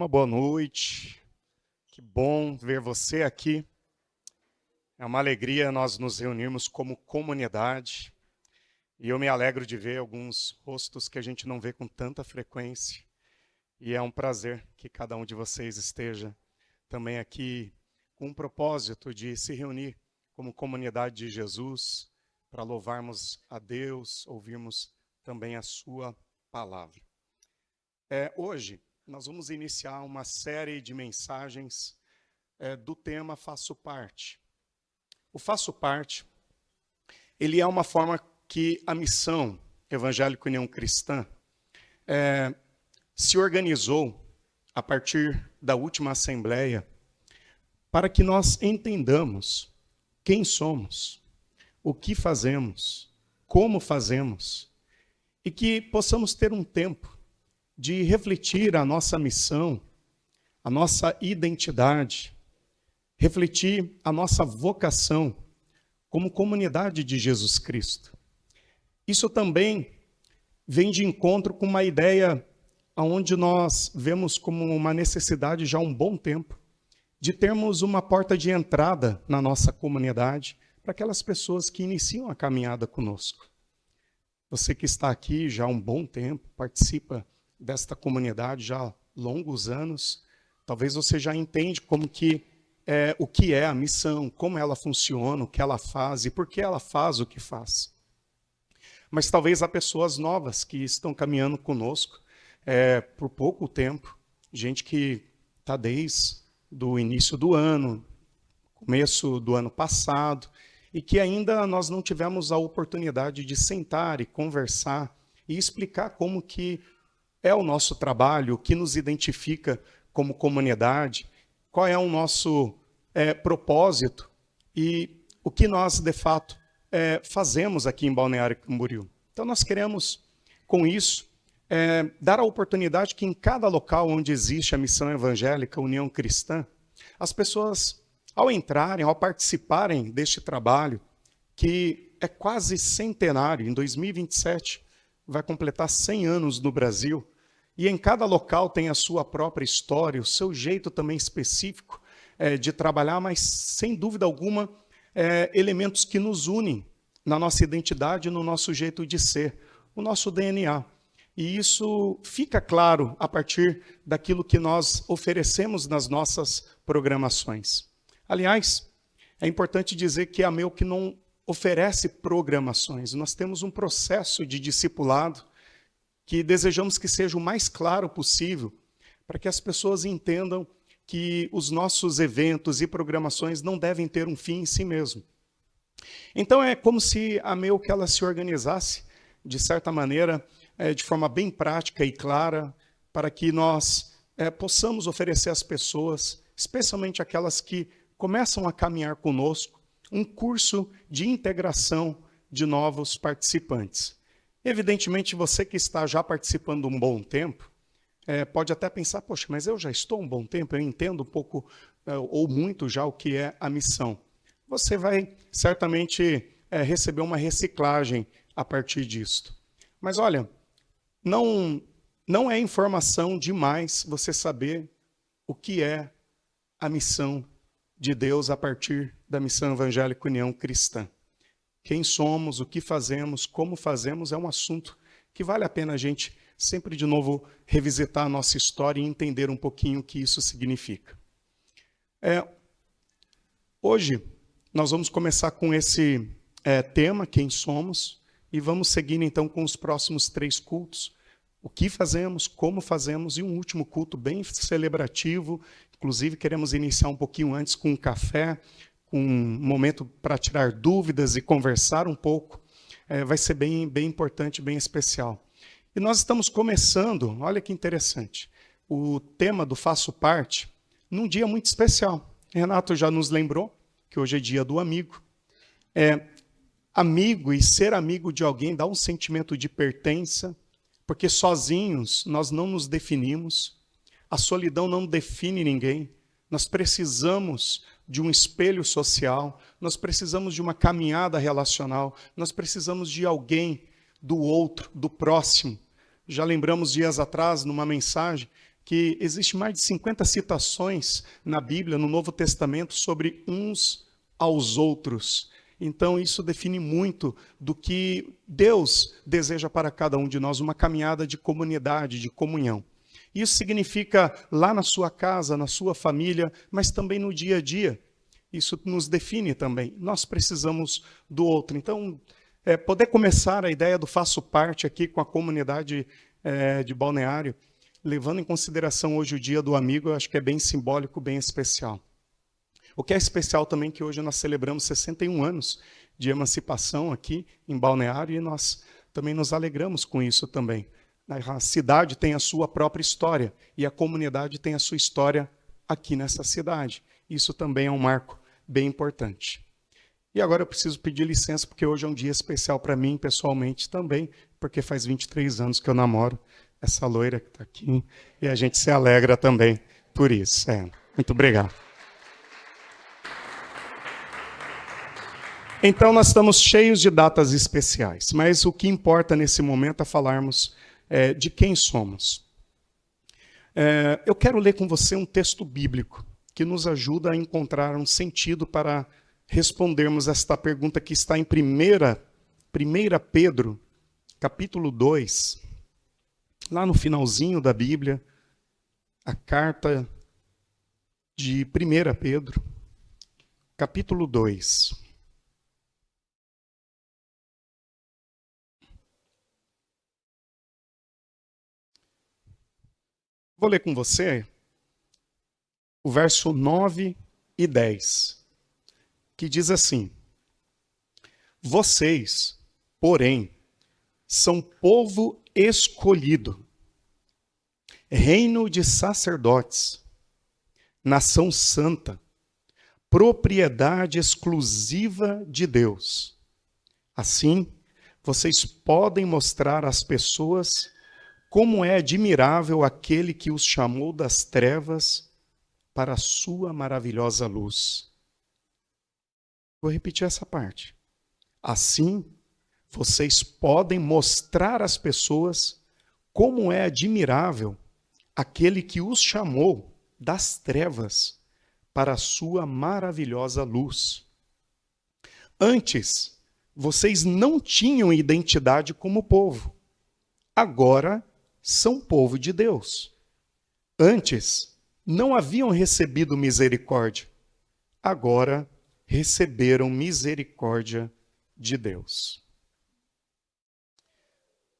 Uma boa noite, que bom ver você aqui. É uma alegria nós nos reunirmos como comunidade e eu me alegro de ver alguns rostos que a gente não vê com tanta frequência. E é um prazer que cada um de vocês esteja também aqui com um propósito de se reunir como comunidade de Jesus para louvarmos a Deus, ouvirmos também a sua palavra. Hoje nós vamos iniciar uma série de mensagens do tema Faço Parte. O Faço Parte, ele é uma forma que a missão Evangélica União Cristã se organizou a partir da última assembleia para que nós entendamos quem somos, o que fazemos, como fazemos, e que possamos ter um tempo de refletir a nossa missão, a nossa identidade, refletir a nossa vocação como comunidade de Jesus Cristo. Isso também vem de encontro com uma ideia onde nós vemos como uma necessidade já há um bom tempo de termos uma porta de entrada na nossa comunidade para aquelas pessoas que iniciam a caminhada conosco. Você que está aqui já há um bom tempo, participa desta comunidade já há longos anos, talvez você já entende como que o que é a missão, como ela funciona, o que ela faz e por que ela faz o que faz. Mas talvez há pessoas novas que estão caminhando conosco por pouco tempo, gente que está desde o início do ano, começo do ano passado, e que ainda nós não tivemos a oportunidade de sentar e conversar e explicar como que é o nosso trabalho, o que nos identifica como comunidade, qual é o nosso propósito e o que nós, de fato, fazemos aqui em Balneário Camboriú. Então, nós queremos, com isso, dar a oportunidade que em cada local onde existe a missão evangélica, União Cristã, as pessoas, ao entrarem, ao participarem deste trabalho, que é quase centenário, em 2027, vai completar 100 anos no Brasil, e em cada local tem a sua própria história, o seu jeito também específico de trabalhar, mas sem dúvida alguma, elementos que nos unem na nossa identidade, no nosso jeito de ser, o nosso DNA. E isso fica claro a partir daquilo que nós oferecemos nas nossas programações. Aliás, é importante dizer que a Meu que não oferece programações. Nós temos um processo de discipulado que desejamos que seja o mais claro possível para que as pessoas entendam que os nossos eventos e programações não devem ter um fim em si mesmo. Então é como se a Meu que ela se organizasse, de certa maneira, de forma bem prática e clara, para que nós possamos oferecer às pessoas, especialmente aquelas que começam a caminhar conosco, um curso de integração de novos participantes. Evidentemente, você que está já participando um bom tempo, pode até pensar, poxa, mas eu já estou um bom tempo, eu entendo um pouco ou muito já o que é a missão. Você vai certamente receber uma reciclagem a partir disto. Mas olha, não é informação demais você saber o que é a missão de Deus a partir da missão evangélica União Cristã. Quem somos, o que fazemos, como fazemos, é um assunto que vale a pena a gente sempre de novo revisitar a nossa história e entender um pouquinho o que isso significa. Hoje nós vamos começar com esse tema, quem somos, e vamos seguir então com os próximos 3 cultos. O que fazemos, como fazemos, e um último culto bem celebrativo. Inclusive, queremos iniciar um pouquinho antes com um café, com um momento para tirar dúvidas e conversar um pouco. Vai ser bem importante, bem especial. E nós estamos começando, olha que interessante, o tema do Faço Parte, num dia muito especial. Renato já nos lembrou que hoje é dia do amigo. Amigo e ser amigo de alguém dá um sentimento de pertença, porque sozinhos nós não nos definimos, a solidão não define ninguém, nós precisamos de um espelho social, nós precisamos de uma caminhada relacional, nós precisamos de alguém, do outro, do próximo. Já lembramos dias atrás, numa mensagem, que existe mais de 50 citações na Bíblia, no Novo Testamento, sobre uns aos outros. Então, isso define muito do que Deus deseja para cada um de nós, uma caminhada de comunidade, de comunhão. Isso significa lá na sua casa, na sua família, mas também no dia a dia. Isso nos define também. Nós precisamos do outro. Então, poder começar a ideia do faço parte aqui com a comunidade de Balneário, levando em consideração hoje o Dia do Amigo, eu acho que é bem simbólico, bem especial. O que é especial também é que hoje nós celebramos 61 anos de emancipação aqui em Balneário e nós também nos alegramos com isso também. A cidade tem a sua própria história e a comunidade tem a sua história aqui nessa cidade. Isso também é um marco bem importante. E agora eu preciso pedir licença porque hoje é um dia especial para mim pessoalmente também, porque faz 23 anos que eu namoro essa loira que está aqui e a gente se alegra também por isso. Muito obrigado. Então, nós estamos cheios de datas especiais, mas o que importa nesse momento é falarmos de quem somos. Eu quero ler com você um texto bíblico que nos ajuda a encontrar um sentido para respondermos esta pergunta que está em 1 Pedro, capítulo 2, lá no finalzinho da Bíblia, a carta de 1 Pedro, capítulo 2. Vou ler com você o verso 9 e 10, que diz assim: Vocês, porém, são povo escolhido, reino de sacerdotes, nação santa, propriedade exclusiva de Deus. Assim, vocês podem mostrar às pessoas como é admirável aquele que os chamou das trevas para a sua maravilhosa luz. Vou repetir essa parte. Assim, vocês podem mostrar às pessoas como é admirável aquele que os chamou das trevas para a sua maravilhosa luz. Antes, vocês não tinham identidade como povo. Agora, são povo de Deus. Antes, não haviam recebido misericórdia. Agora, receberam misericórdia de Deus.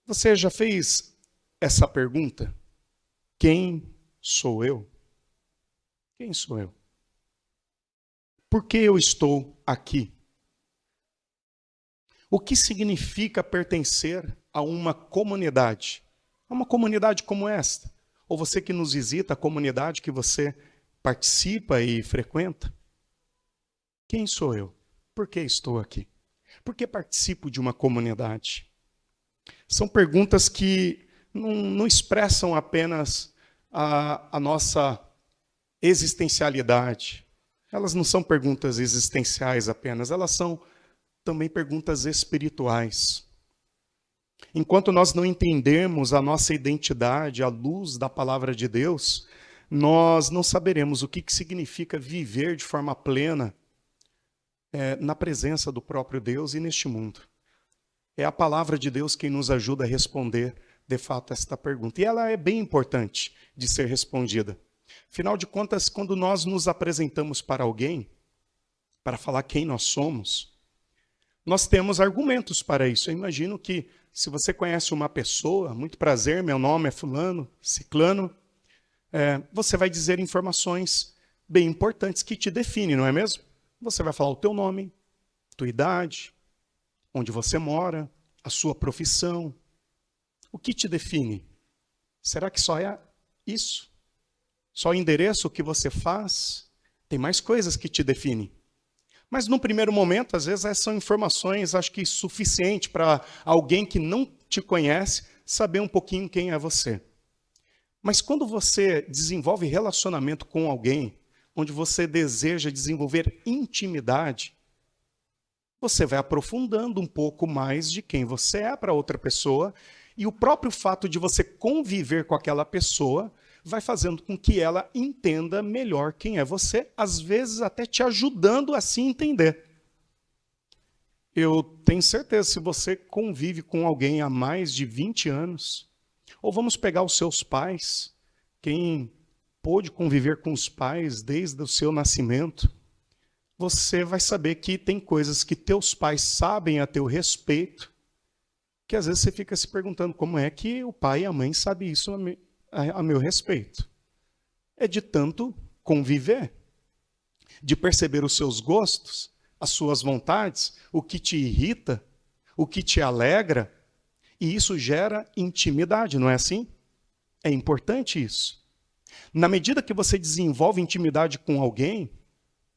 Você já fez essa pergunta? Quem sou eu? Quem sou eu? Por que eu estou aqui? O que significa pertencer a uma comunidade? A uma comunidade como esta? Ou você que nos visita, a comunidade que você participa e frequenta? Quem sou eu? Por que estou aqui? Por que participo de uma comunidade? São perguntas que não expressam apenas a nossa existencialidade. Elas não são perguntas existenciais apenas, elas são também perguntas espirituais. Enquanto nós não entendermos a nossa identidade à luz da palavra de Deus, nós não saberemos o que significa viver de forma plena na presença do próprio Deus e neste mundo. É a palavra de Deus quem nos ajuda a responder, de fato, esta pergunta. E ela é bem importante de ser respondida. Afinal de contas, quando nós nos apresentamos para alguém, para falar quem nós somos, nós temos argumentos para isso. Eu imagino que se você conhece uma pessoa, muito prazer, meu nome é fulano, ciclano, você vai dizer informações bem importantes que te definem, não é mesmo? Você vai falar o teu nome, tua idade, onde você mora, a sua profissão. O que te define? Será que só é isso? Só o endereço, o que você faz? Tem mais coisas que te definem. Mas no primeiro momento, às vezes, essas são informações, acho que suficiente para alguém que não te conhece saber um pouquinho quem é você. Mas quando você desenvolve relacionamento com alguém, onde você deseja desenvolver intimidade, você vai aprofundando um pouco mais de quem você é para outra pessoa, e o próprio fato de você conviver com aquela pessoa vai fazendo com que ela entenda melhor quem é você, às vezes até te ajudando a se entender. Eu tenho certeza, se você convive com alguém há mais de 20 anos, ou vamos pegar os seus pais, quem pôde conviver com os pais desde o seu nascimento, você vai saber que tem coisas que teus pais sabem a teu respeito, que às vezes você fica se perguntando como é que o pai e a mãe sabem isso a meu respeito. É de tanto conviver, de perceber os seus gostos, as suas vontades, o que te irrita, o que te alegra, e isso gera intimidade, não é assim? É importante isso. Na medida que você desenvolve intimidade com alguém,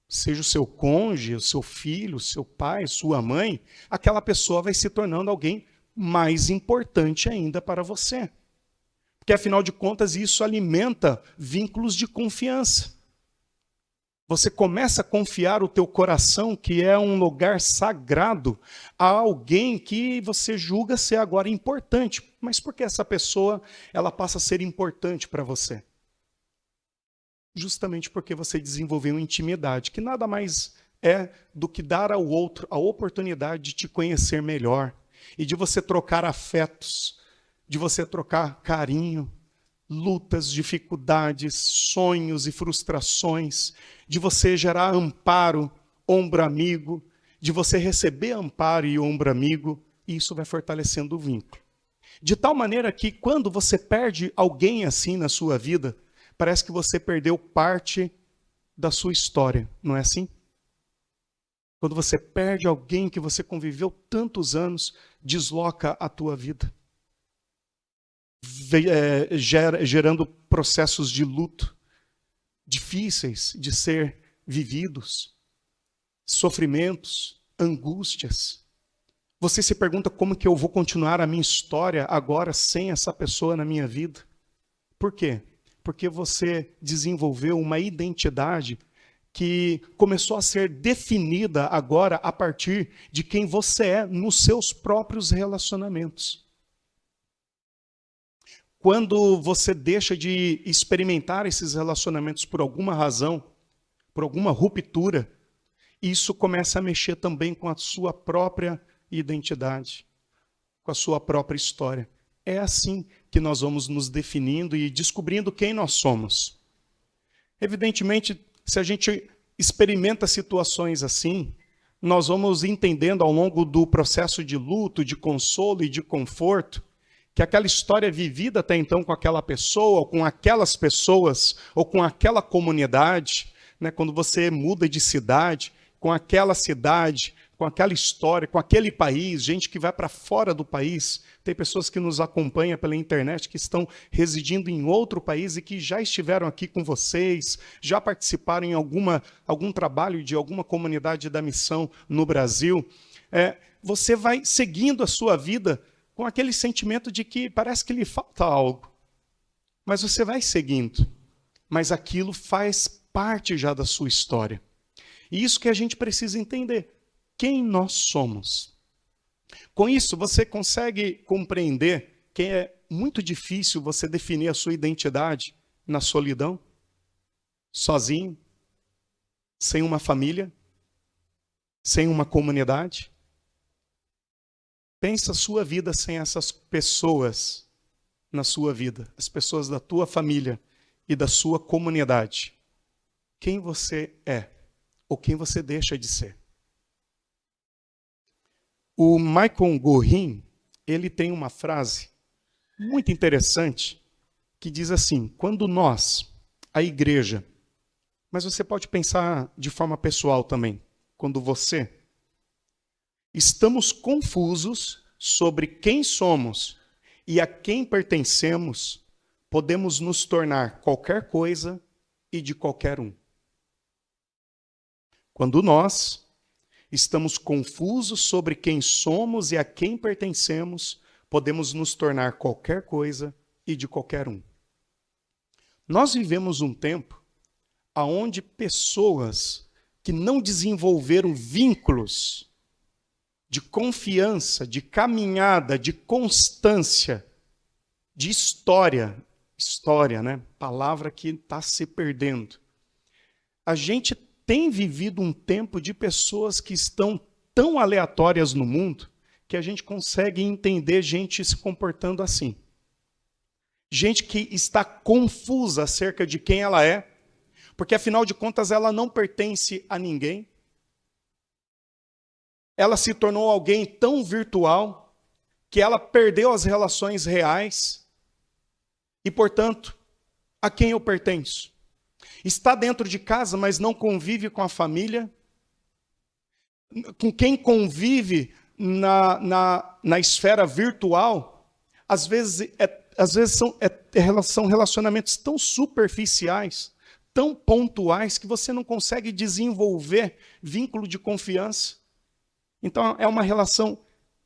seja o seu cônjuge, o seu filho, o seu pai, sua mãe, aquela pessoa vai se tornando alguém mais importante ainda para você. Porque, afinal de contas, isso alimenta vínculos de confiança. Você começa a confiar o teu coração, que é um lugar sagrado, a alguém que você julga ser agora importante. Mas por que essa pessoa ela passa a ser importante para você? Justamente porque você desenvolveu intimidade, que nada mais é do que dar ao outro a oportunidade de te conhecer melhor e de você trocar afetos, de você trocar carinho, lutas, dificuldades, sonhos e frustrações, de você gerar amparo, ombro amigo, de você receber amparo e ombro amigo, e isso vai fortalecendo o vínculo. De tal maneira que quando você perde alguém assim na sua vida, parece que você perdeu parte da sua história, não é assim? Quando você perde alguém que você conviveu tantos anos, desloca a tua vida. Gerando processos de luto, difíceis de ser vividos, sofrimentos, angústias. Você se pergunta como que eu vou continuar a minha história agora sem essa pessoa na minha vida? Por quê? Porque você desenvolveu uma identidade que começou a ser definida agora a partir de quem você é nos seus próprios relacionamentos. Quando você deixa de experimentar esses relacionamentos por alguma razão, por alguma ruptura, isso começa a mexer também com a sua própria identidade, com a sua própria história. É assim que nós vamos nos definindo e descobrindo quem nós somos. Evidentemente, se a gente experimenta situações assim, nós vamos entendendo ao longo do processo de luto, de consolo e de conforto, que aquela história vivida até então com aquela pessoa, ou com aquelas pessoas, ou com aquela comunidade, né, quando você muda de cidade, com aquela cidade, com aquela história, com aquele país, gente que vai para fora do país, tem pessoas que nos acompanham pela internet que estão residindo em outro país e que já estiveram aqui com vocês, já participaram em algum trabalho de alguma comunidade da missão no Brasil. Você vai seguindo a sua vida com aquele sentimento de que parece que lhe falta algo. Mas você vai seguindo. Mas aquilo faz parte já da sua história. E isso que a gente precisa entender. Quem nós somos. Com isso, você consegue compreender que é muito difícil você definir a sua identidade na solidão, sozinho, sem uma família, sem uma comunidade. Pensa a sua vida sem essas pessoas na sua vida, as pessoas da tua família e da sua comunidade. Quem você é ou quem você deixa de ser. O Michael Gorin, ele tem uma frase muito interessante que diz assim: quando nós, a igreja, mas você pode pensar de forma pessoal também, quando você, estamos confusos sobre quem somos e a quem pertencemos, podemos nos tornar qualquer coisa e de qualquer um. Quando nós estamos confusos sobre quem somos e a quem pertencemos, podemos nos tornar qualquer coisa e de qualquer um. Nós vivemos um tempo onde pessoas que não desenvolveram vínculos de confiança, de caminhada, de constância, de história história, né? Palavra que está se perdendo. A gente tem vivido um tempo de pessoas que estão tão aleatórias no mundo que a gente consegue entender gente se comportando assim. Gente que está confusa acerca de quem ela é, porque afinal de contas ela não pertence a ninguém. Ela se tornou alguém tão virtual que ela perdeu as relações reais e, portanto, a quem eu pertenço? Está dentro de casa, mas não convive com a família? Com quem convive na esfera virtual, às vezes são relacionamentos tão superficiais, tão pontuais, que você não consegue desenvolver vínculo de confiança. Então, é uma relação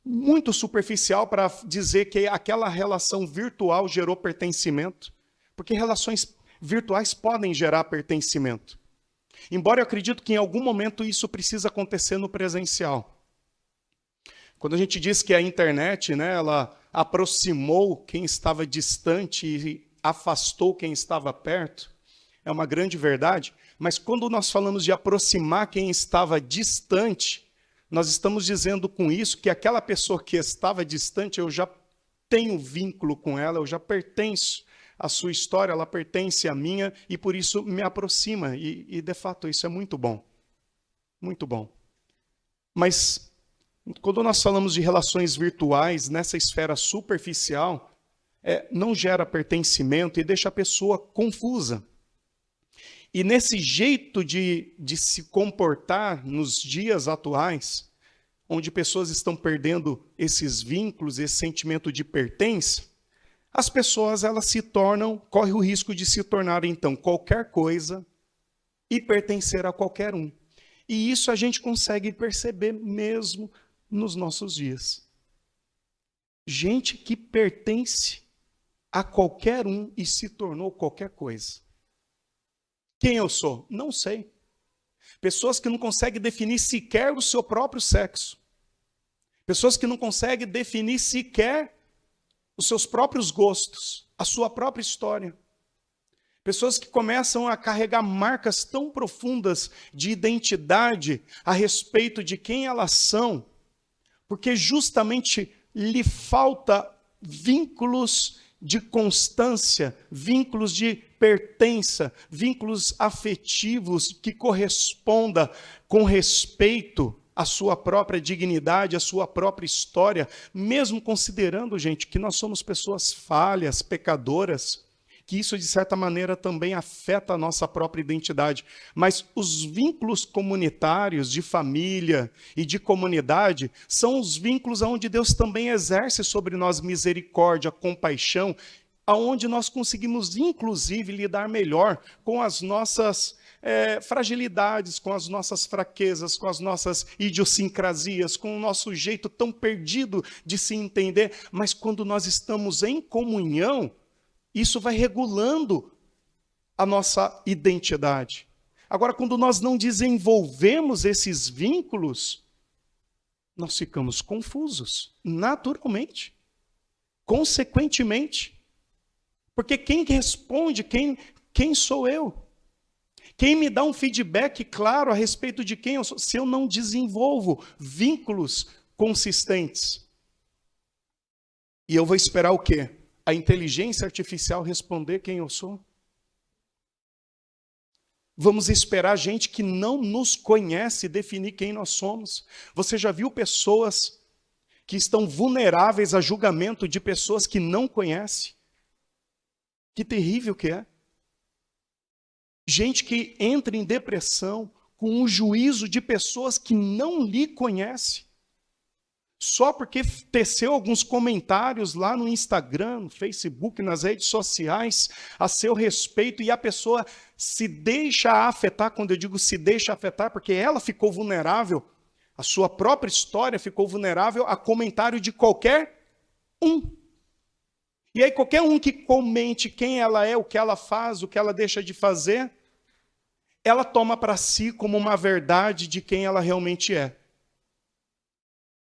muito superficial para dizer que aquela relação virtual gerou pertencimento, porque relações virtuais podem gerar pertencimento. Embora eu acredito que em algum momento isso precisa acontecer no presencial. Quando a gente diz que a internet, né, ela aproximou quem estava distante e afastou quem estava perto, é uma grande verdade, mas quando nós falamos de aproximar quem estava distante, nós estamos dizendo com isso que aquela pessoa que estava distante, eu já tenho vínculo com ela, eu já pertenço à sua história, ela pertence à minha, e por isso me aproxima, e de fato isso é muito bom. Muito bom. Mas quando nós falamos de relações virtuais nessa esfera superficial, não gera pertencimento e deixa a pessoa confusa. E nesse jeito de se comportar nos dias atuais, onde pessoas estão perdendo esses vínculos, esse sentimento de pertença, as pessoas correm o risco de se tornar, então, qualquer coisa e pertencer a qualquer um. E isso a gente consegue perceber mesmo nos nossos dias. Gente que pertence a qualquer um e se tornou qualquer coisa. Quem eu sou? Não sei. Pessoas que não conseguem definir sequer o seu próprio sexo. Pessoas que não conseguem definir sequer os seus próprios gostos, a sua própria história. Pessoas que começam a carregar marcas tão profundas de identidade a respeito de quem elas são, porque justamente lhe falta vínculos de constância, vínculos de pertença, vínculos afetivos que corresponda com respeito à sua própria dignidade, à sua própria história, mesmo considerando, gente, que nós somos pessoas falhas, pecadoras, que isso, de certa maneira, também afeta a nossa própria identidade. Mas os vínculos comunitários, de família e de comunidade, são os vínculos onde Deus também exerce sobre nós misericórdia, compaixão, aonde nós conseguimos, inclusive, lidar melhor com as nossas fragilidades, com as nossas fraquezas, com as nossas idiosincrasias, com o nosso jeito tão perdido de se entender. Mas quando nós estamos em comunhão, isso vai regulando a nossa identidade. Agora, quando nós não desenvolvemos esses vínculos, nós ficamos confusos, naturalmente, consequentemente. Porque quem responde, quem sou eu? Quem me dá um feedback claro a respeito de quem eu sou, se eu não desenvolvo vínculos consistentes? E eu vou esperar o quê? A inteligência artificial responder quem eu sou? Vamos esperar gente que não nos conhece definir quem nós somos? Você já viu pessoas que estão vulneráveis a julgamento de pessoas que não conhecem? Que terrível que é. Gente que entra em depressão com o juízo de pessoas que não lhe conhecem. Só porque teceu alguns comentários lá no Instagram, no Facebook, nas redes sociais, a seu respeito, e a pessoa se deixa afetar. Quando eu digo se deixa afetar, porque ela ficou vulnerável, a sua própria história ficou vulnerável a comentário de qualquer um. E aí qualquer um que comente quem ela é, o que ela faz, o que ela deixa de fazer, ela toma para si como uma verdade de quem ela realmente é.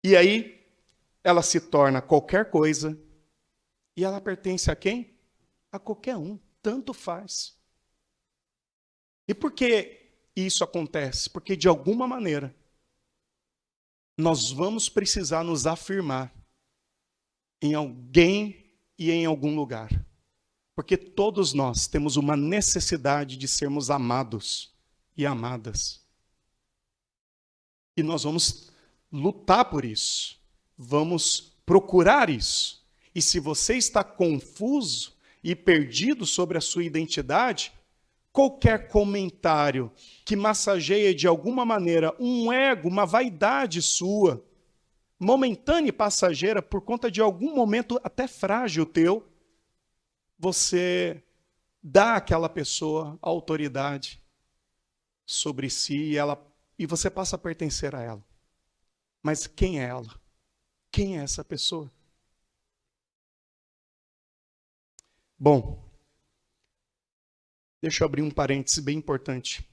E aí, ela se torna qualquer coisa, e ela pertence a quem? a qualquer um, tanto faz. E por que isso acontece? Porque de alguma maneira nós vamos precisar nos afirmar em alguém e em algum lugar. Porque todos nós temos uma necessidade de sermos amados e amadas. E nós vamos lutar por isso. Vamos procurar isso. E se você está confuso e perdido sobre a sua identidade, qualquer comentário que massageia de alguma maneira um ego, uma vaidade sua, momentânea e passageira, por conta de algum momento até frágil teu, você dá àquela pessoa a autoridade sobre si e você passa a pertencer a ela. Mas quem é ela? Quem é essa pessoa? Bom, deixa eu abrir um parêntese bem importante.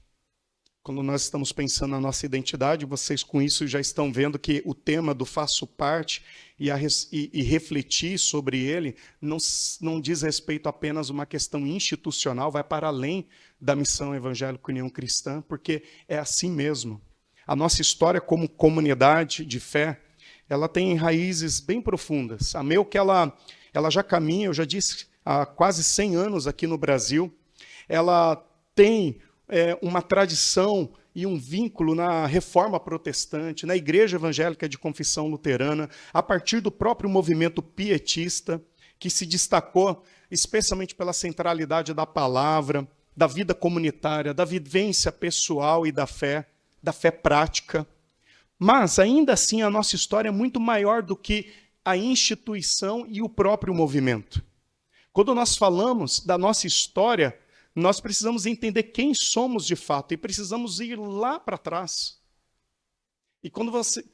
Quando nós estamos pensando na nossa identidade, vocês com isso já estão vendo que o tema do faço parte e refletir sobre ele não diz respeito apenas a uma questão institucional, vai para além da missão evangélica União Cristã, porque é assim mesmo. A nossa história como comunidade de fé, ela tem raízes bem profundas. A meu que ela já caminha, eu já disse, há quase 100 anos aqui no Brasil. Ela tem uma tradição e um vínculo na Reforma Protestante, na Igreja Evangélica de Confissão Luterana, a partir do próprio movimento pietista, que se destacou especialmente pela centralidade da palavra, da vida comunitária, da vivência pessoal e da fé prática. Mas, ainda assim, a nossa história é muito maior do que a instituição e o próprio movimento. Quando nós falamos da nossa história, nós precisamos entender quem somos de fato e precisamos ir lá para trás. E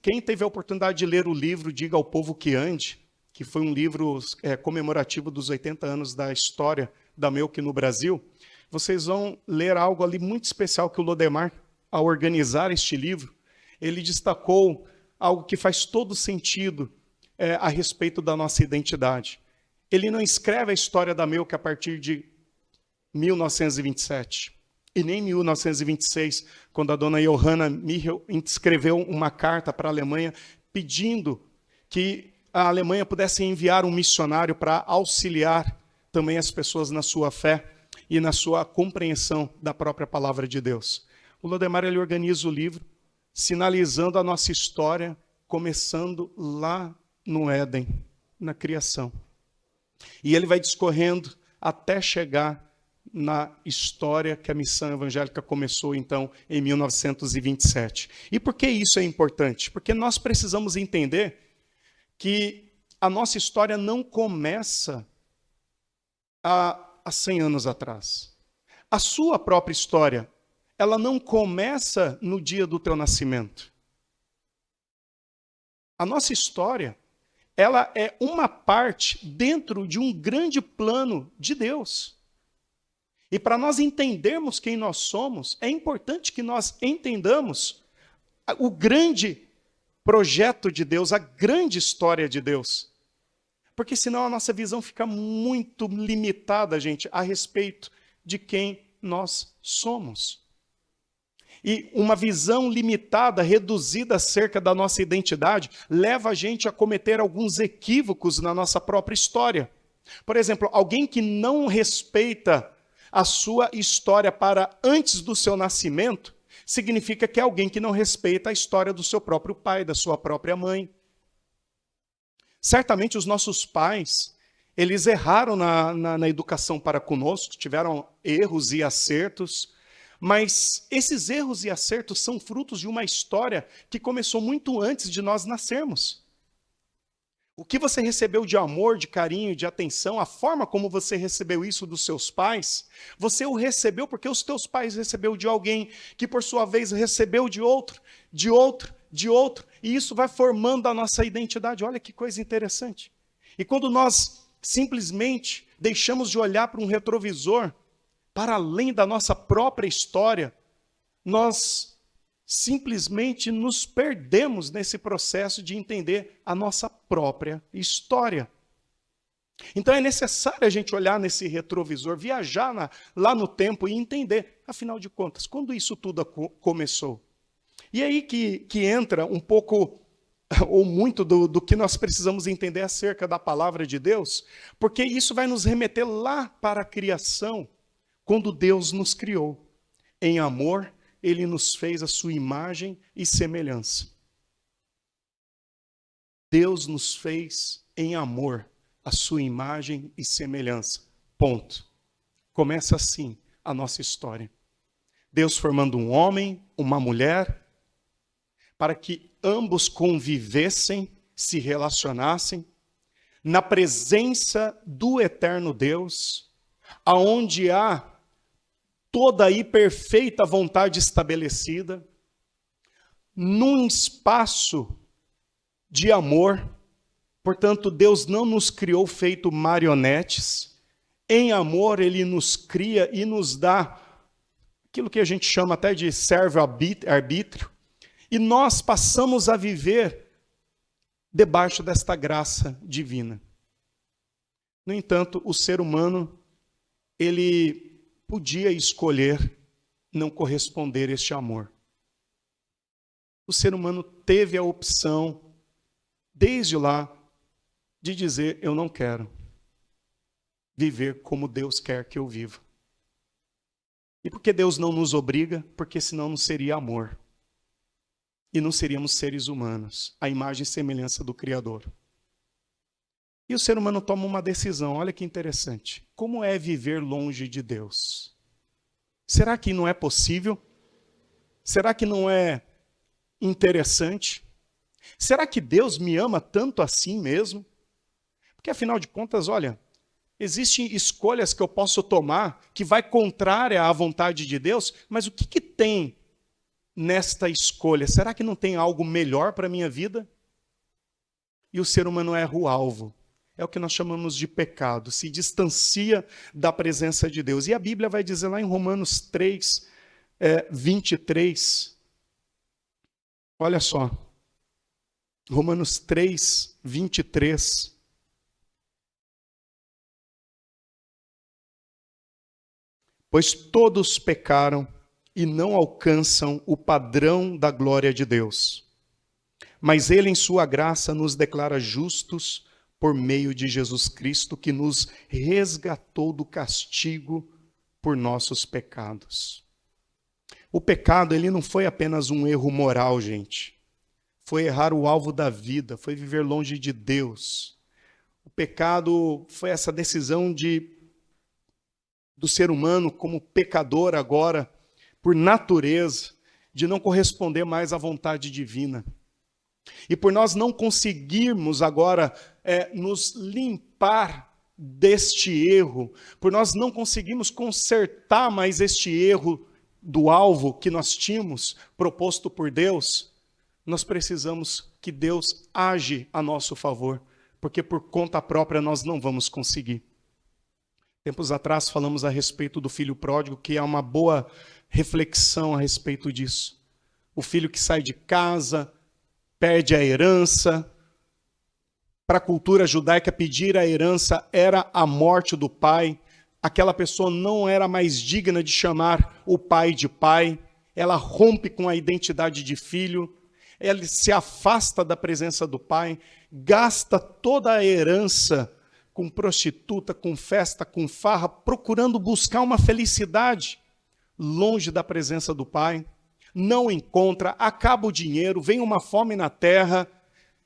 quem teve a oportunidade de ler o livro Diga ao Povo que Ande, que foi um livro comemorativo dos 80 anos da história da Melk no Brasil, vocês vão ler algo ali muito especial que o Lodemar, ao organizar este livro, ele destacou algo que faz todo sentido a respeito da nossa identidade. Ele não escreve a história da Melk a partir de 1927, e nem 1926, quando a dona Johanna Michel escreveu uma carta para a Alemanha pedindo que a Alemanha pudesse enviar um missionário para auxiliar também as pessoas na sua fé e na sua compreensão da própria palavra de Deus. O Lodemar ele organiza o livro, sinalizando a nossa história, começando lá no Éden, na criação. E ele vai discorrendo até chegar na história que a missão evangélica começou, então, em 1927. E por que isso é importante? Porque nós precisamos entender que a nossa história não começa há 100 anos atrás. A sua própria história, ela não começa no dia do teu nascimento. A nossa história, ela é uma parte dentro de um grande plano de Deus. E para nós entendermos quem nós somos, é importante que nós entendamos o grande projeto de Deus, a grande história de Deus. Porque senão a nossa visão fica muito limitada, gente, a respeito de quem nós somos. E uma visão limitada, reduzida acerca da nossa identidade, leva a gente a cometer alguns equívocos na nossa própria história. Por exemplo, alguém que não respeita a sua história para antes do seu nascimento, significa que é alguém que não respeita a história do seu próprio pai, da sua própria mãe. Certamente os nossos pais, eles erraram na educação para conosco, tiveram erros e acertos, mas esses erros e acertos são frutos de uma história que começou muito antes de nós nascermos. O que você recebeu de amor, de carinho, de atenção, a forma como você recebeu isso dos seus pais, você o recebeu porque os teus pais recebeu de alguém, que por sua vez recebeu de outro, de outro, de outro, e isso vai formando a nossa identidade. Olha que coisa interessante. E quando nós simplesmente deixamos de olhar para um retrovisor, para além da nossa própria história, nós simplesmente nos perdemos nesse processo de entender a nossa própria história. Então é necessário a gente olhar nesse retrovisor, viajar lá no tempo e entender, afinal de contas, quando isso tudo começou. E aí que entra um pouco, ou muito, do que nós precisamos entender acerca da palavra de Deus, porque isso vai nos remeter lá para a criação, quando Deus nos criou. Em amor, Ele nos fez a sua imagem e semelhança. Deus nos fez em amor a sua imagem e semelhança. Ponto. Começa assim a nossa história. Deus formando um homem, uma mulher, para que ambos convivessem, se relacionassem, na presença do eterno Deus, aonde há toda a perfeita vontade estabelecida, num espaço de amor. Portanto, Deus não nos criou feito marionetes. Em amor, Ele nos cria e nos dá aquilo que a gente chama até de servo-arbítrio. E nós passamos a viver debaixo desta graça divina. No entanto, o ser humano, ele podia escolher não corresponder a este amor. O ser humano teve a opção, desde lá, de dizer, eu não quero viver como Deus quer que eu viva. E por que Deus não nos obriga? Porque senão não seria amor. E não seríamos seres humanos, a imagem e semelhança do Criador. E o ser humano toma uma decisão, olha que interessante. Como é viver longe de Deus? Será que não é possível? Será que não é interessante? Será que Deus me ama tanto assim mesmo? Porque afinal de contas, olha, existem escolhas que eu posso tomar que vai contrária à vontade de Deus, mas o que tem nesta escolha? Será que não tem algo melhor para a minha vida? E o ser humano erra o alvo. É o que nós chamamos de pecado, se distancia da presença de Deus. E a Bíblia vai dizer lá em Romanos 3, 23, olha só, Romanos 3, 23. Pois todos pecaram e não alcançam o padrão da glória de Deus. Mas Ele, em sua graça, nos declara justos por meio de Jesus Cristo, que nos resgatou do castigo por nossos pecados. O pecado, ele não foi apenas um erro moral, gente. Foi errar o alvo da vida, foi viver longe de Deus. O pecado foi essa decisão do ser humano como pecador agora, por natureza, de não corresponder mais à vontade divina. E por nós não conseguirmos agora nos limpar deste erro, por nós não conseguirmos consertar mais este erro do alvo que nós tínhamos proposto por Deus, nós precisamos que Deus age a nosso favor, porque por conta própria nós não vamos conseguir. Tempos atrás falamos a respeito do filho pródigo, que é uma boa reflexão a respeito disso. O filho que sai de casa, perde a herança. Para a cultura judaica, pedir a herança era a morte do pai. Aquela pessoa não era mais digna de chamar o pai de pai. Ela rompe com a identidade de filho. Ela se afasta da presença do pai. Gasta toda a herança com prostituta, com festa, com farra, procurando buscar uma felicidade longe da presença do pai. Não encontra, acaba o dinheiro, vem uma fome na terra,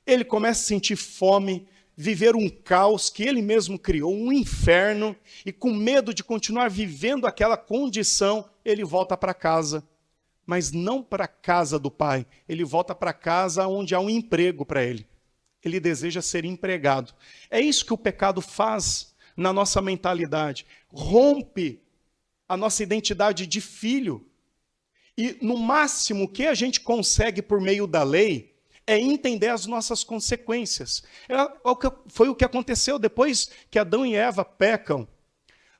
ele começa a sentir fome, viver um caos que ele mesmo criou, um inferno, e com medo de continuar vivendo aquela condição, ele volta para casa. Mas não para a casa do pai, ele volta para casa onde há um emprego para ele. Ele deseja ser empregado. É isso que o pecado faz na nossa mentalidade. Rompe a nossa identidade de filho. E, no máximo, o que a gente consegue por meio da lei é entender as nossas consequências. Foi o que aconteceu depois que Adão e Eva pecam.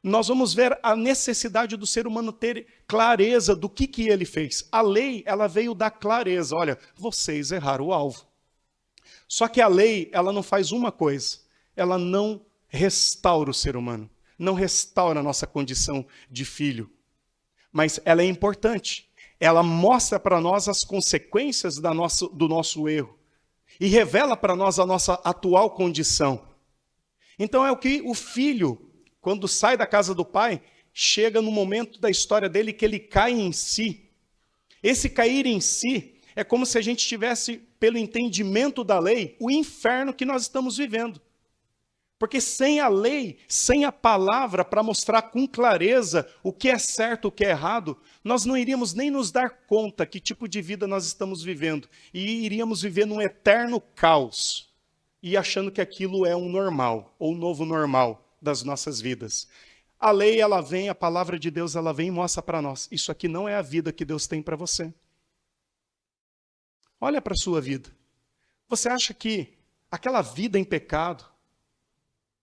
Nós vamos ver a necessidade do ser humano ter clareza do que ele fez. A lei, ela veio dar clareza. Olha, vocês erraram o alvo. Só que a lei, ela não faz uma coisa. Ela não restaura o ser humano, não restaura a nossa condição de filho. Mas ela é importante. Ela mostra para nós as consequências do nosso erro e revela para nós a nossa atual condição. Então é o que o filho, quando sai da casa do pai, chega no momento da história dele que ele cai em si. Esse cair em si é como se a gente tivesse, pelo entendimento da lei, o inferno que nós estamos vivendo. Porque sem a lei, sem a palavra para mostrar com clareza o que é certo, o que é errado, nós não iríamos nem nos dar conta que tipo de vida nós estamos vivendo. E iríamos viver num eterno caos. E achando que aquilo é um normal, ou um novo normal das nossas vidas. A lei, ela vem, a palavra de Deus, ela vem e mostra para nós. Isso aqui não é a vida que Deus tem para você. Olha para a sua vida. Você acha que aquela vida em pecado,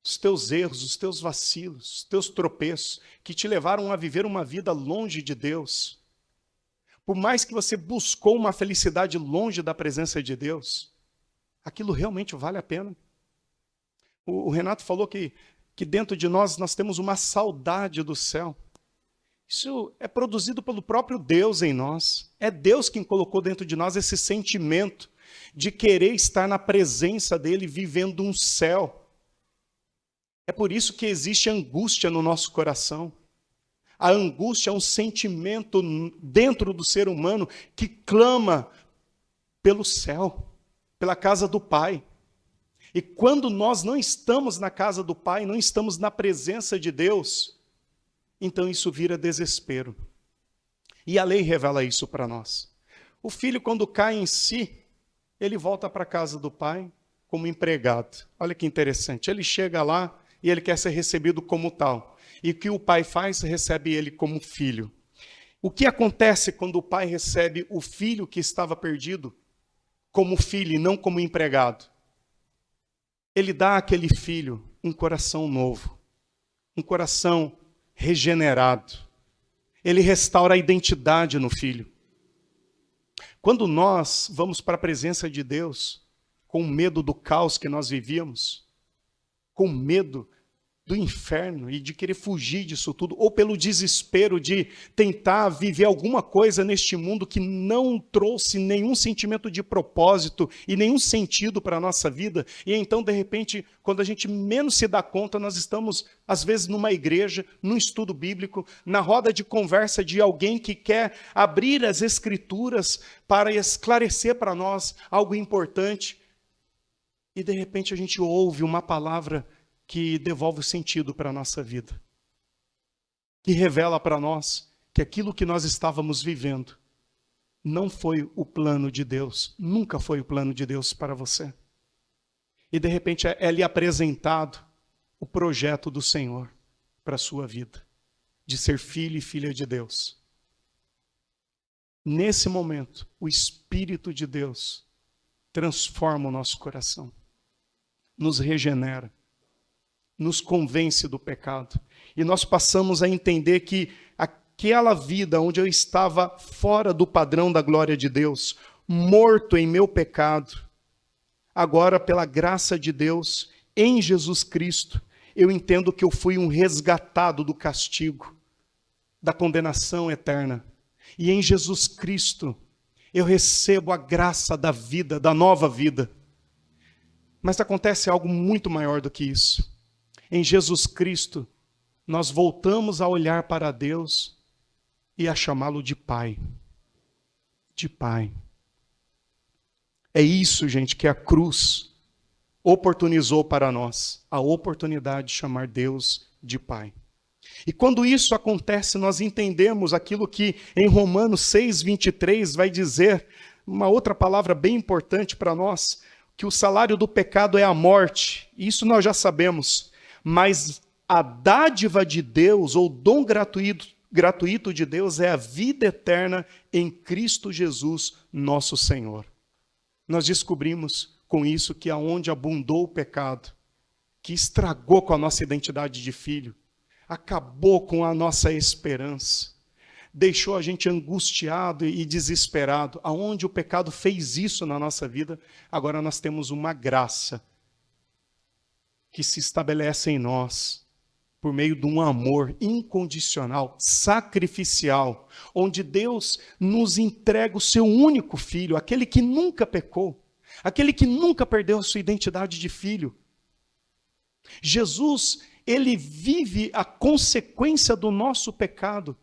os teus erros, os teus vacilos, os teus tropeços, que te levaram a viver uma vida longe de Deus, por mais que você buscou uma felicidade longe da presença de Deus, aquilo realmente vale a pena? O Renato falou que dentro de nós temos uma saudade do céu. Isso é produzido pelo próprio Deus em nós. É Deus quem colocou dentro de nós esse sentimento de querer estar na presença dele, vivendo um céu. É por isso que existe angústia no nosso coração. A angústia é um sentimento dentro do ser humano que clama pelo céu, pela casa do Pai. E quando nós não estamos na casa do Pai, não estamos na presença de Deus, então isso vira desespero. E a lei revela isso para nós. O filho, quando cai em si, ele volta para a casa do pai como empregado. Olha que interessante. Ele chega lá e ele quer ser recebido como tal. E o que o pai faz? Recebe ele como filho. O que acontece quando o pai recebe o filho que estava perdido como filho e não como empregado? Ele dá àquele filho um coração novo, um coração regenerado. Ele restaura a identidade no filho. Quando nós vamos para a presença de Deus, com medo do caos que nós vivíamos, com medo do inferno e de querer fugir disso tudo, ou pelo desespero de tentar viver alguma coisa neste mundo que não trouxe nenhum sentimento de propósito e nenhum sentido para a nossa vida, e então, de repente, quando a gente menos se dá conta, nós estamos, às vezes, numa igreja, num estudo bíblico, na roda de conversa de alguém que quer abrir as Escrituras para esclarecer para nós algo importante, e de repente a gente ouve uma palavra que devolve o sentido para a nossa vida, que revela para nós que aquilo que nós estávamos vivendo não foi o plano de Deus, nunca foi o plano de Deus para você. E de repente é lhe apresentado o projeto do Senhor para a sua vida, de ser filho e filha de Deus. Nesse momento, o Espírito de Deus transforma o nosso coração, nos regenera, nos convence do pecado. E nós passamos a entender que aquela vida onde eu estava fora do padrão da glória de Deus, morto em meu pecado, agora, pela graça de Deus, em Jesus Cristo, eu entendo que eu fui um resgatado do castigo, da condenação eterna. E em Jesus Cristo, eu recebo a graça da vida, da nova vida. Mas acontece algo muito maior do que isso. Em Jesus Cristo, nós voltamos a olhar para Deus e a chamá-lo de Pai. De Pai. É isso, gente, que a cruz oportunizou para nós. A oportunidade de chamar Deus de Pai. E quando isso acontece, nós entendemos aquilo que em Romanos 6:23 vai dizer, uma outra palavra bem importante para nós, que o salário do pecado é a morte. Isso nós já sabemos. Mas a dádiva de Deus, ou dom gratuito de Deus, é a vida eterna em Cristo Jesus, nosso Senhor. Nós descobrimos com isso que aonde abundou o pecado, que estragou com a nossa identidade de filho, acabou com a nossa esperança, deixou a gente angustiado e desesperado, aonde o pecado fez isso na nossa vida, agora nós temos uma graça que se estabelece em nós por meio de um amor incondicional, sacrificial, onde Deus nos entrega o seu único filho, aquele que nunca pecou, aquele que nunca perdeu a sua identidade de filho. Jesus, ele vive a consequência do nosso pecado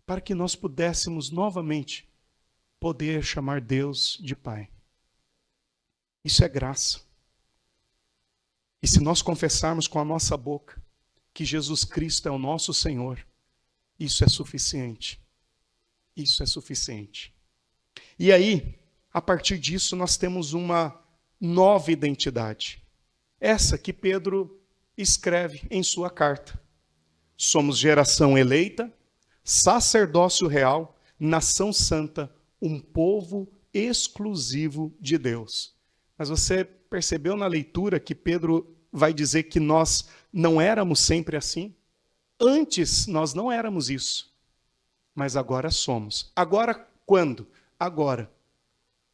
para que nós pudéssemos novamente poder chamar Deus de Pai. Isso é graça. E se nós confessarmos com a nossa boca que Jesus Cristo é o nosso Senhor, isso é suficiente. Isso é suficiente. E aí, a partir disso, nós temos uma nova identidade. Essa que Pedro escreve em sua carta. Somos geração eleita, sacerdócio real, nação santa, um povo exclusivo de Deus. Mas você percebeu na leitura que Pedro vai dizer que nós não éramos sempre assim? Antes nós não éramos isso, mas agora somos. Agora quando? Agora,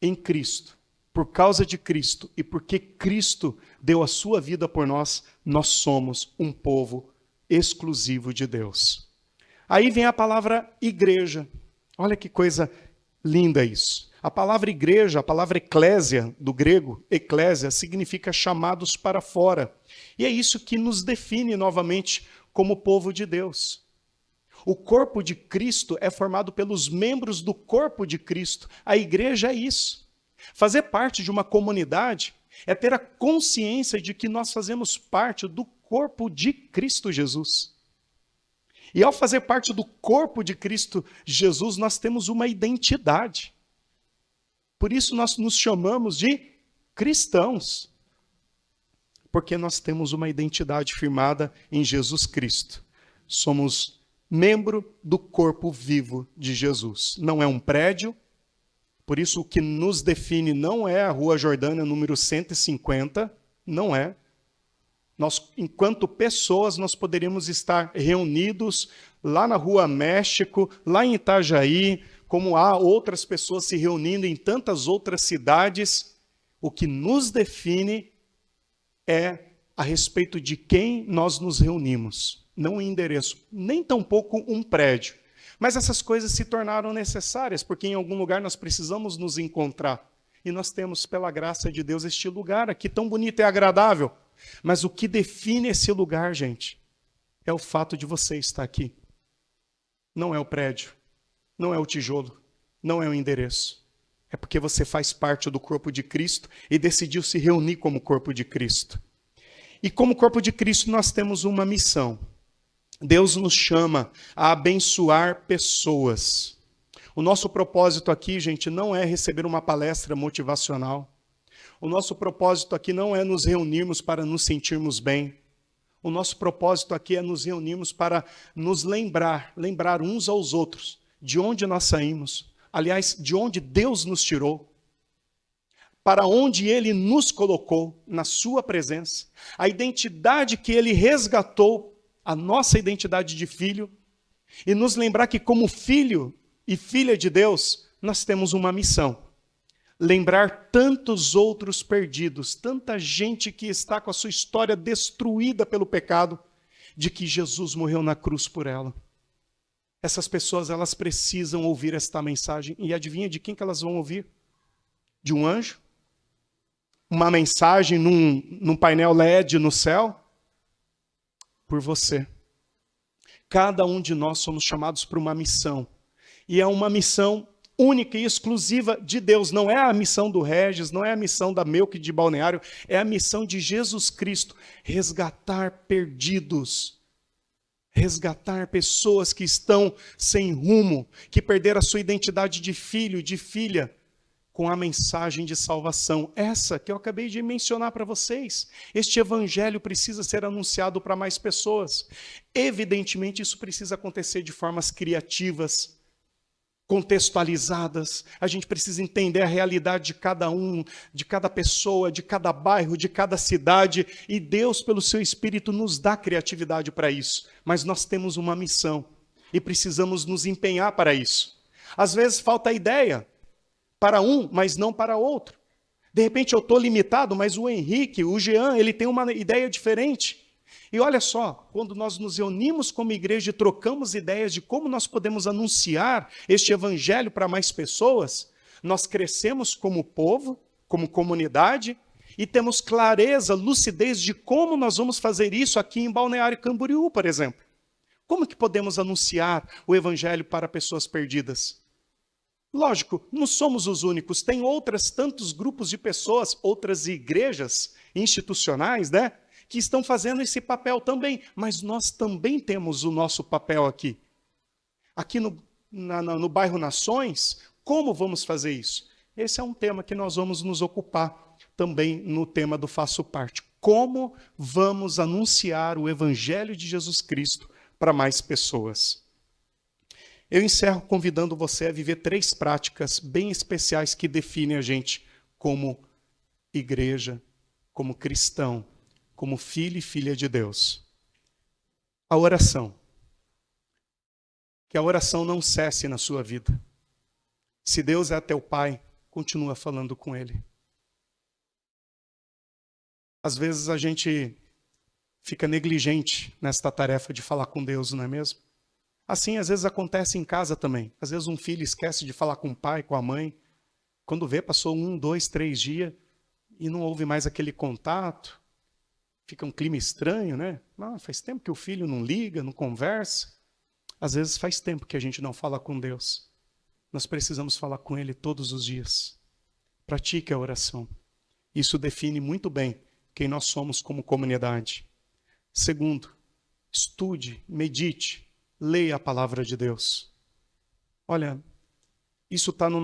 em Cristo. Por causa de Cristo e porque Cristo deu a sua vida por nós, nós somos um povo exclusivo de Deus. Aí vem a palavra igreja. Olha que coisa linda isso. A palavra igreja, a palavra eclésia, do grego, eclésia, significa chamados para fora. E é isso que nos define novamente como povo de Deus. O corpo de Cristo é formado pelos membros do corpo de Cristo. A igreja é isso. Fazer parte de uma comunidade é ter a consciência de que nós fazemos parte do corpo de Cristo Jesus. E ao fazer parte do corpo de Cristo Jesus, nós temos uma identidade. Por isso nós nos chamamos de cristãos. Porque nós temos uma identidade firmada em Jesus Cristo. Somos membro do corpo vivo de Jesus. Não é um prédio. Por isso o que nos define não é a Rua Jordânia número 150. Não é. Nós, enquanto pessoas, nós poderíamos estar reunidos lá na Rua México, lá em Itajaí, como há outras pessoas se reunindo em tantas outras cidades. O que nos define é a respeito de quem nós nos reunimos. Não um endereço, nem tampouco um prédio. Mas essas coisas se tornaram necessárias, porque em algum lugar nós precisamos nos encontrar. E nós temos, pela graça de Deus, este lugar aqui tão bonito e agradável. Mas o que define esse lugar, gente, é o fato de você estar aqui. Não é o prédio, não é o tijolo, não é o endereço. É porque você faz parte do corpo de Cristo e decidiu se reunir como corpo de Cristo. E como corpo de Cristo nós temos uma missão. Deus nos chama a abençoar pessoas. O nosso propósito aqui, gente, não é receber uma palestra motivacional. O nosso propósito aqui não é nos reunirmos para nos sentirmos bem. O nosso propósito aqui é nos reunirmos para nos lembrar uns aos outros de onde nós saímos. Aliás, de onde Deus nos tirou. Para onde Ele nos colocou na sua presença. A identidade que Ele resgatou, a nossa identidade de filho. E nos lembrar que como filho e filha de Deus, nós temos uma missão. Lembrar tantos outros perdidos, tanta gente que está com a sua história destruída pelo pecado, de que Jesus morreu na cruz por ela. Essas pessoas, elas precisam ouvir esta mensagem. E adivinha de quem que elas vão ouvir? De um anjo? Uma mensagem num painel LED no céu? Por você. Cada um de nós somos chamados para uma missão. E é uma missão única e exclusiva de Deus. Não é a missão do Regis, não é a missão da Melk de Balneário, é a missão de Jesus Cristo. Resgatar perdidos. Resgatar pessoas que estão sem rumo, que perderam a sua identidade de filho, de filha, com a mensagem de salvação. Essa que eu acabei de mencionar para vocês. Este evangelho precisa ser anunciado para mais pessoas. Evidentemente, isso precisa acontecer de formas criativas, contextualizadas. A gente precisa entender a realidade de cada um, de cada pessoa, de cada bairro, de cada cidade. E Deus, pelo seu Espírito, nos dá criatividade para isso. Mas nós temos uma missão e precisamos nos empenhar para isso. Às vezes falta ideia para um, mas não para outro. De repente eu estou limitado, mas o Henrique, o Jean, ele tem uma ideia diferente. E olha só, quando nós nos reunimos como igreja e trocamos ideias de como nós podemos anunciar este evangelho para mais pessoas, nós crescemos como povo, como comunidade, e temos clareza, lucidez de como nós vamos fazer isso aqui em Balneário Camboriú, por exemplo. Como que podemos anunciar o evangelho para pessoas perdidas? Lógico, não somos os únicos, tem tantos grupos de pessoas, outras igrejas institucionais, né, que estão fazendo esse papel também, mas nós também temos o nosso papel aqui. Aqui no bairro Nações, como vamos fazer isso? Esse é um tema que nós vamos nos ocupar também no tema do Faço Parte. Como vamos anunciar o Evangelho de Jesus Cristo para mais pessoas? Eu encerro convidando você a viver 3 práticas bem especiais que definem a gente como igreja, como cristão, como filho e filha de Deus. A oração. Que a oração não cesse na sua vida. Se Deus é teu Pai, continua falando com Ele. Às vezes a gente fica negligente nesta tarefa de falar com Deus, não é mesmo? Assim, às vezes acontece em casa também. Às vezes um filho esquece de falar com o pai, com a mãe. Quando vê, passou 1, 2, 3 dias e não houve mais aquele contato. Fica um clima estranho, né? Faz tempo que o filho não liga, não conversa. Às vezes faz tempo que a gente não fala com Deus. Nós precisamos falar com Ele todos os dias. Pratique a oração. Isso define muito bem quem nós somos como comunidade. Segundo, estude, medite. Leia a palavra de Deus. Olha, isso está no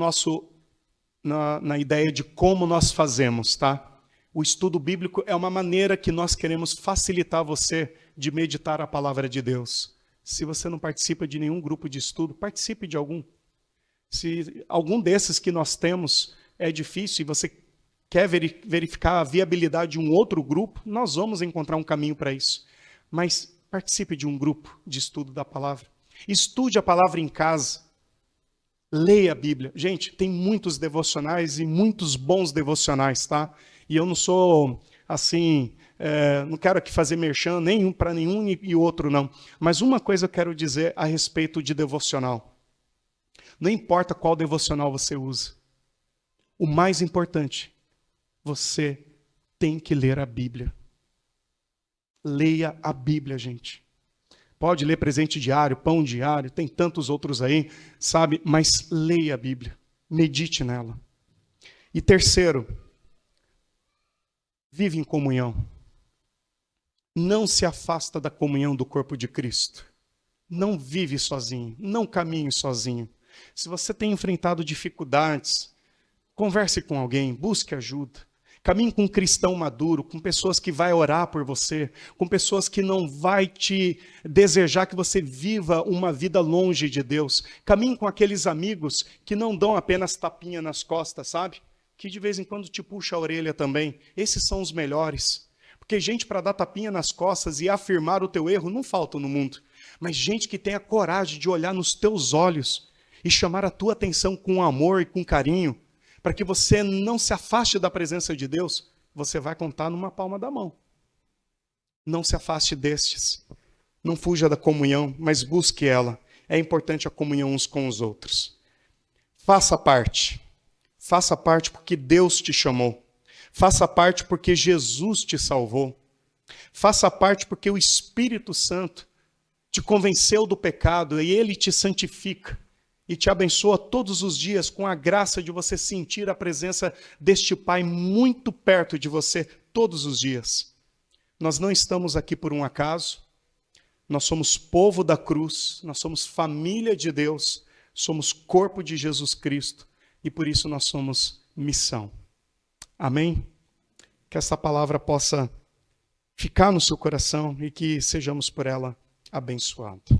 na ideia de como nós fazemos, tá? O estudo bíblico é uma maneira que nós queremos facilitar você de meditar a palavra de Deus. Se você não participa de nenhum grupo de estudo, participe de algum. Se algum desses que nós temos é difícil e você quer verificar a viabilidade de um outro grupo, nós vamos encontrar um caminho para isso. Mas participe de um grupo de estudo da palavra. Estude a palavra em casa. Leia a Bíblia. Gente, tem muitos devocionais e muitos bons devocionais, tá? E eu não sou, assim, não quero aqui fazer merchan para nenhum e outro, não. Mas uma coisa eu quero dizer a respeito de devocional. Não importa qual devocional você usa. O mais importante, você tem que ler a Bíblia. Leia a Bíblia, gente. Pode ler Presente Diário, Pão Diário, tem tantos outros aí, sabe? Mas leia a Bíblia, medite nela. E terceiro, vive em comunhão. Não se afasta da comunhão do corpo de Cristo. Não vive sozinho, não caminhe sozinho. Se você tem enfrentado dificuldades, converse com alguém, busque ajuda. Caminhe com um cristão maduro, com pessoas que vai orar por você, com pessoas que não vai te desejar que você viva uma vida longe de Deus. Caminhe com aqueles amigos que não dão apenas tapinha nas costas, sabe? Que de vez em quando te puxa a orelha também. Esses são os melhores. Porque gente para dar tapinha nas costas e afirmar o teu erro não falta no mundo. Mas gente que tem a coragem de olhar nos teus olhos e chamar a tua atenção com amor e com carinho, para que você não se afaste da presença de Deus, você vai contar numa palma da mão. Não se afaste destes. Não fuja da comunhão, mas busque ela. É importante a comunhão uns com os outros. Faça parte. Faça parte porque Deus te chamou. Faça parte porque Jesus te salvou. Faça parte porque o Espírito Santo te convenceu do pecado e Ele te santifica. E te abençoa todos os dias com a graça de você sentir a presença deste Pai muito perto de você todos os dias. Nós não estamos aqui por um acaso. Nós somos povo da cruz, nós somos família de Deus, somos corpo de Jesus Cristo e por isso nós somos missão. Amém? Que essa palavra possa ficar no seu coração e que sejamos por ela abençoados.